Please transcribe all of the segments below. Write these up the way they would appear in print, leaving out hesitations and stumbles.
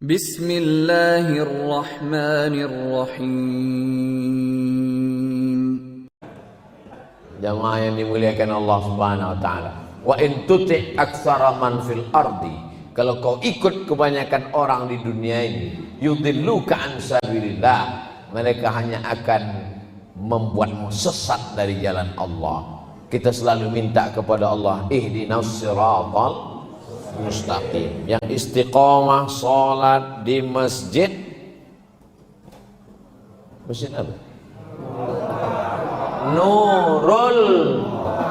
Bismillahirrahmanirrahim. Jamaah yang dimuliakan Allah Subhanahu wa taala. Wa in tuti' aktsara man fil ardi, kalau kau ikut kebanyakan orang di dunia ini, yudilluka an sabilillah, mereka hanya akan membuatmu sesat dari jalan Allah. Kita selalu minta kepada Allah, ihdinas siratal mustaqim. Yang istiqomah salat di masjid apa? Nurul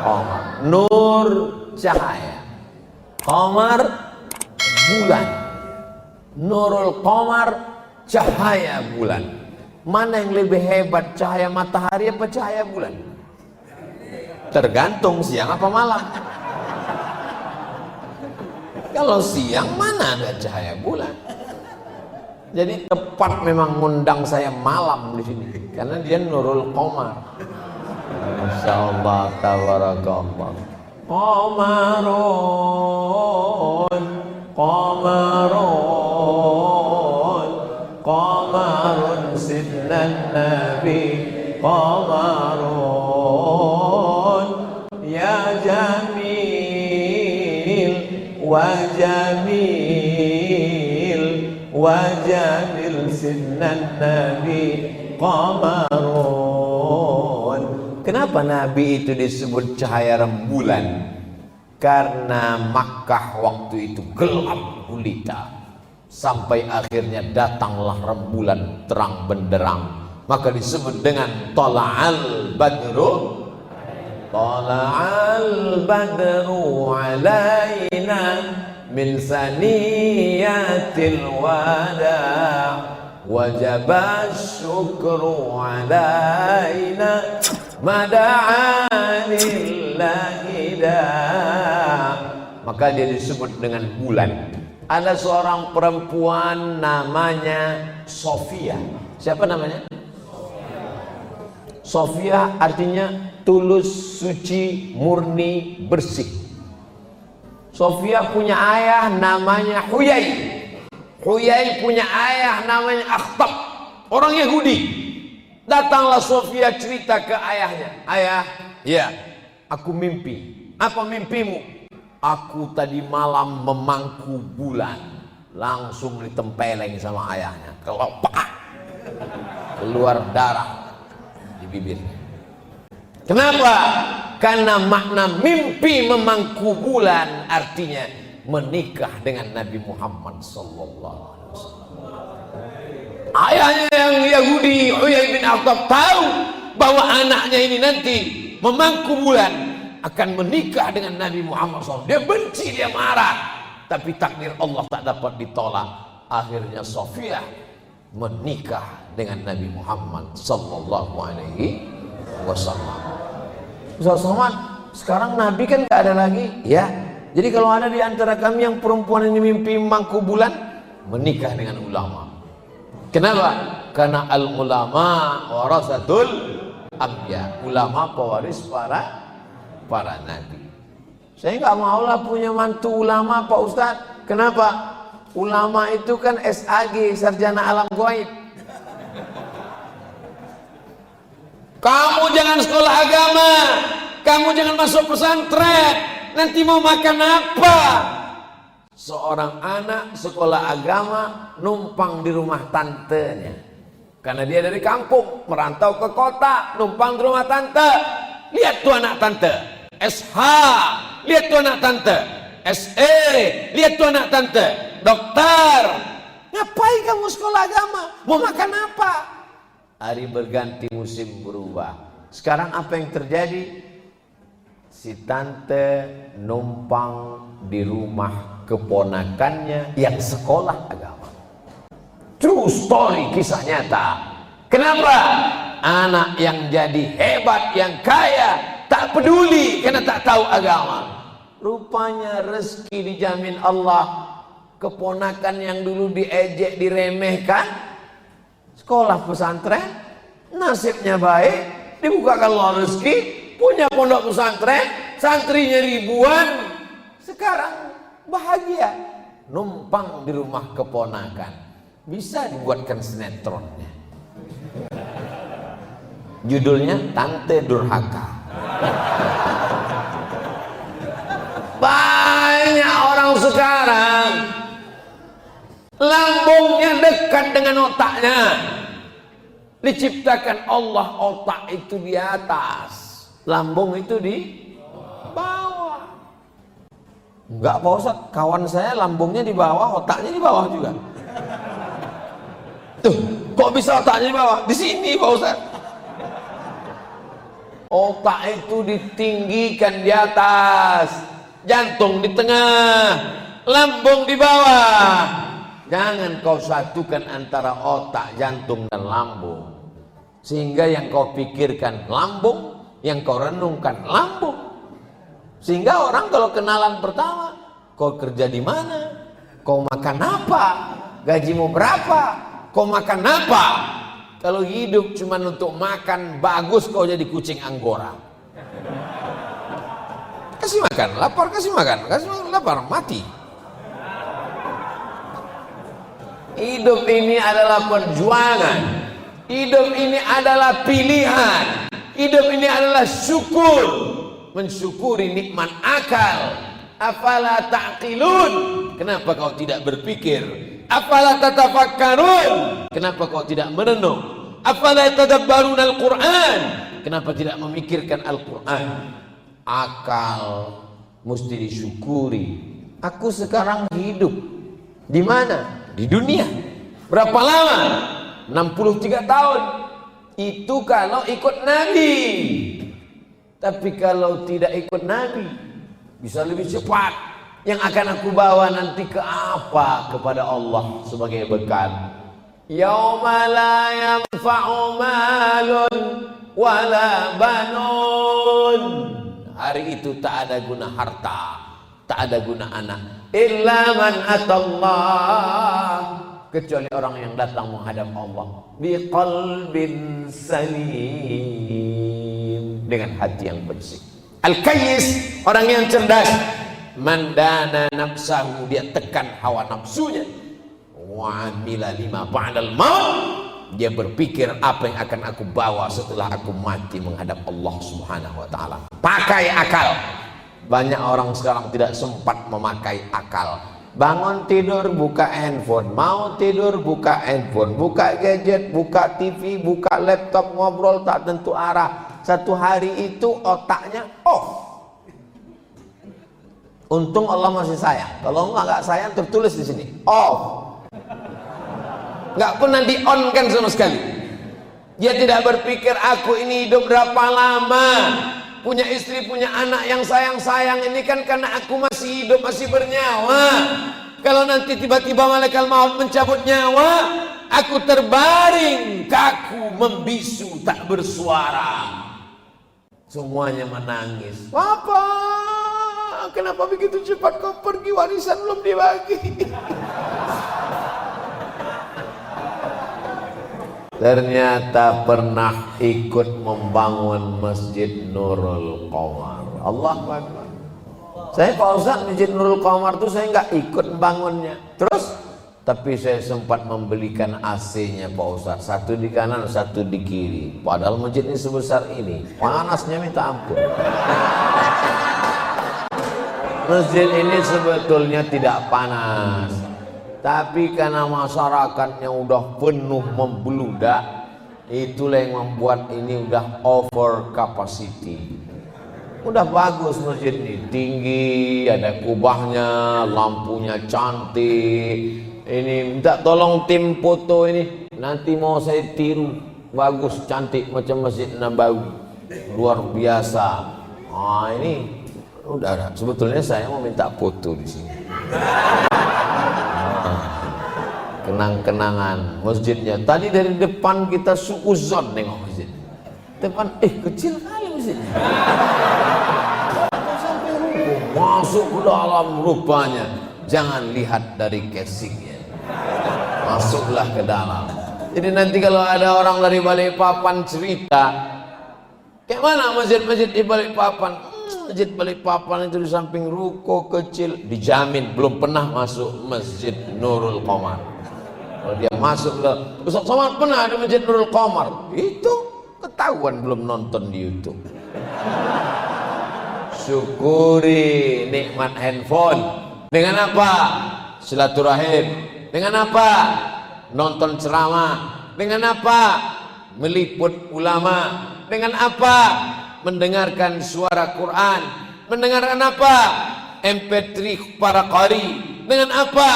Qamar, nur cahaya, Qamar bulan, Nurul Qamar cahaya bulan. Mana yang lebih hebat, cahaya matahari apa cahaya bulan? Tergantung siang apa malam. Kalau siang mana ada cahaya bulan. Jadi tepat memang ngundang saya malam di sini karena dia Nurul Qamar. Masyaallah, tabarakallah. Qamarun, qamarun, qamarun sidnan nabi, qamarun ya jamil wa jamil wa jamil sidnan nabi qamarun. Kenapa Nabi itu disebut cahaya rembulan? Karena Makkah waktu itu gelap gulita, sampai akhirnya datanglah rembulan terang benderang, maka disebut dengan tala'al badru, tala'al badru alaina min saniyatil wada' wajaba syukru alaina mada'anillahi da. Maka dia disebut dengan bulan. Ada seorang perempuan namanya Sofia. Siapa namanya? Sofia artinya tulus, suci, murni, bersih. Sofia punya ayah namanya Huyai. Huyai punya ayah namanya Akhtab, orang Yahudi. Datanglah Sofia cerita ke ayahnya, ayah, ya, aku mimpi. Apa mimpimu? Aku tadi malam memangku bulan. Langsung ditempeleng sama ayahnya, kelopak, keluar darah di bibirnya. Kenapa? Karena makna mimpi memangku bulan artinya menikah dengan Nabi Muhammad sallallahu alaihi wasallam. Ayahnya yang Yahudi, Huyai bin Akhtab, tahu bahwa anaknya ini nanti memangku bulan akan menikah dengan Nabi Muhammad SAW. Dia benci, dia marah, tapi takdir Allah tak dapat ditolak. Akhirnya Sofia menikah dengan Nabi Muhammad sallallahu alaihi wasallam. Ustaz Somad, sekarang Nabi kan gak ada lagi, ya. Jadi kalau ada di antara kami yang perempuan ini mimpi memangku bulan, menikah dengan ulama. Kenapa? Karena al-ulama warasatul anbiya. Ulama pewaris para nabi. Saya nggak maulah punya mantu ulama, Pak Ustadz. Kenapa? Ulama itu kan SAG, sarjana alam gaib. Kamu jangan sekolah agama, kamu jangan masuk pesantren. Nanti mau makan apa? Seorang anak sekolah agama numpang di rumah tantenya karena dia dari kampung merantau ke kota, numpang di rumah tante. Lihat tuh anak tante SH, lihat tuh anak tante SE, lihat tuh anak tante dokter. Ngapain kamu sekolah agama? Mau makan apa? Hari berganti, musim berubah. Sekarang apa yang terjadi? Si tante numpang di rumah keponakannya yang sekolah agama. True story, kisah nyata. Kenapa? Anak yang jadi hebat, yang kaya, tak peduli karena tak tahu agama. Rupanya rezeki dijamin Allah. Keponakan yang dulu diejek, diremehkan, sekolah pesantren, nasibnya baik, dibukakan Allah rezeki, punya pondok pesantren, santrinya ribuan, sekarang bahagia. numpang di rumah keponakan. Bisa dibuatkan sinetronnya. Judulnya Tante Durhaka. Banyak orang sekarang lambungnya dekat dengan otaknya. Diciptakan Allah otak itu di atas, lambung itu di bawah. Enggak Pak Ustaz, kawan saya lambungnya di bawah, otaknya di bawah juga. Tuh, kok bisa otaknya di bawah? Di sini Pak Ustaz. Otak itu ditinggikan di atas, jantung di tengah, lambung di bawah. Jangan kau satukan antara otak, jantung dan lambung. Sehingga yang kau pikirkan lambung, yang kau renungkan lambung. Sehingga orang kalau kenalan pertama, kau kerja di mana? Kau makan apa? Gajimu berapa? Kau makan apa? Kalau hidup cuma untuk makan, bagus kau jadi kucing Anggora. Kasih makan, lapar kasih makan, lapar mati. Hidup ini adalah perjuangan. Hidup ini adalah pilihan. Hidup ini adalah syukur. Mensyukuri nikmat akal. Afala ta'qilun? Kenapa kau tidak berpikir? Afala tatafakkarun? Kenapa kau tidak merenung? Afala tadabbarun al-Quran? Kenapa tidak memikirkan Al-Quran? Akal mesti disyukuri. Aku sekarang hidup di mana? Di dunia. Berapa lama? 63 tahun. Itu kalau ikut Nabi. Tapi kalau tidak ikut Nabi, bisa lebih cepat. Yang akan aku bawa nanti ke apa? Kepada Allah sebagai bekal. Yauma la yanfa'u malun wala banun. Hari itu tak ada guna harta, tak ada guna anak. Illa man atallah, kecuali orang yang datang menghadap Allah biqalbin salim, dengan hati yang bersih. Al-Kayyis, orang yang cerdas, mandana nafsahu, dia tekan hawa nafsunya. Wa amila lima ba'dal maut, dia berpikir apa yang akan aku bawa setelah aku mati menghadap Allah Subhanahu wa taala. Pakai akal. Banyak orang sekarang tidak sempat memakai akal. Bangun tidur buka handphone, mau tidur buka handphone, buka gadget, buka TV, buka laptop, ngobrol tak tentu arah. Satu hari itu otaknya off. Untung Allah masih sayang. Kalau nggak sayang tertulis di sini off. Nggak pernah di on kan sama sekali. Dia tidak berpikir aku ini hidup berapa lama. Punya istri, punya anak yang sayang-sayang ini kan karena aku masih hidup, masih bernyawa. Kalau nanti tiba-tiba malaikat maut mencabut nyawa, aku terbaring, kaku, membisu, tak bersuara. Semuanya menangis. Papa, kenapa begitu cepat kau pergi, warisan belum dibagi? Ternyata pernah ikut membangun Masjid Nurul Qamar. Allahu Akbar. Saya Pak Ustaz, Masjid Nurul Qamar itu saya nggak ikut membangunnya. Terus, tapi saya sempat membelikan AC-nya Pak Ustaz. Satu di kanan, satu di kiri. Padahal masjid ini sebesar ini, panasnya minta ampun. Masjid ini sebetulnya tidak panas. Tapi karena masyarakatnya udah penuh membludak, itulah yang membuat ini udah over capacity. Udah bagus masjid ini, tinggi, ada kubahnya, lampunya cantik. Ini minta tolong tim foto ini, nanti mau saya tiru, bagus, cantik macam Masjid Nabawi, luar biasa. Ah ini udah, sebetulnya saya mau minta foto di sini. Kenang-kenangan masjidnya. Tadi dari depan kita suuzon nengok masjid. Depan kecil kali masjidnya. Sampai rubuh. Masuk ke dalam rupanya. Jangan lihat dari casingnya. Masuklah ke dalam. Jadi nanti kalau ada orang dari Balikpapan cerita, kayak mana masjid-masjid di Balikpapan? Masjid Balikpapan itu di samping ruko kecil, dijamin belum pernah masuk Masjid Nurul Qomar. Kalau dia masuk ke Ustaz Somad pernah ada Masjid Nurul Qomar, itu ketahuan belum nonton di YouTube. Syukuri nikmat handphone. Dengan apa? Silaturahim. Dengan apa? Nonton ceramah. Dengan apa? Meliput ulama. Dengan apa? Mendengarkan suara Quran. Mendengarkan apa? MP3 para qari. Dengan apa?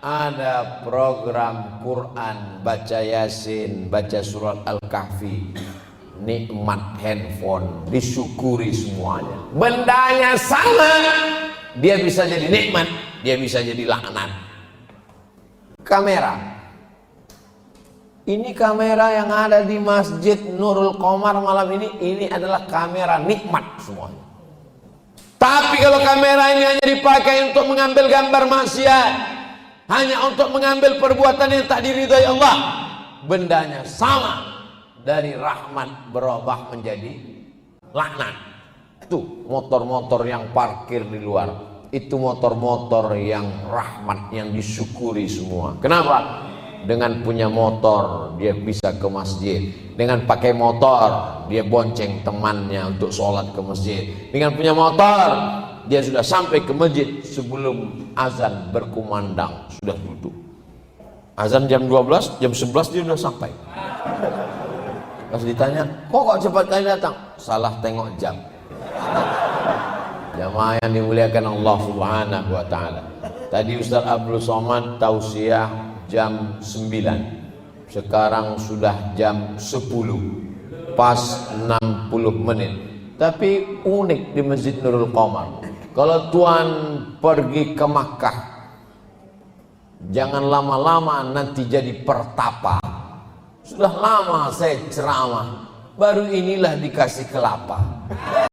Ada program Quran, baca Yasin, baca surat Al-Kahfi. Nikmat handphone, disyukuri semuanya. Bendanya sama, dia bisa jadi nikmat, dia bisa jadi laknat. Kamera, ini kamera yang ada di Masjid Nurul Qomar malam ini adalah kamera nikmat semuanya. Tapi kalau kamera ini hanya dipakai untuk mengambil gambar maksiat, hanya untuk mengambil perbuatan yang tak diridhai Allah, bendanya sama. Dari rahmat berubah menjadi laknat. Itu motor-motor yang parkir di luar, itu motor-motor yang rahmat, yang disyukuri semua. Kenapa? Dengan punya motor dia bisa ke masjid. Dengan pakai motor dia bonceng temannya untuk sholat ke masjid. Dengan punya motor dia sudah sampai ke masjid sebelum azan berkumandang, sudah duduk. Azan jam 12, jam 11 dia sudah sampai. Pas ditanya, kok cepat kali datang? Salah tengok jam. Jamaah yang dimuliakan Allah Subhanahu wa taala. Tadi Ustaz Abdul Somad tausiah jam 9. Sekarang sudah jam 10. Pas 60 menit. Tapi unik di Masjid Nurul Qomar. Kalau tuan pergi ke Makkah, jangan lama-lama nanti jadi pertapa. Sudah lama saya ceramah, baru inilah dikasih kelapa.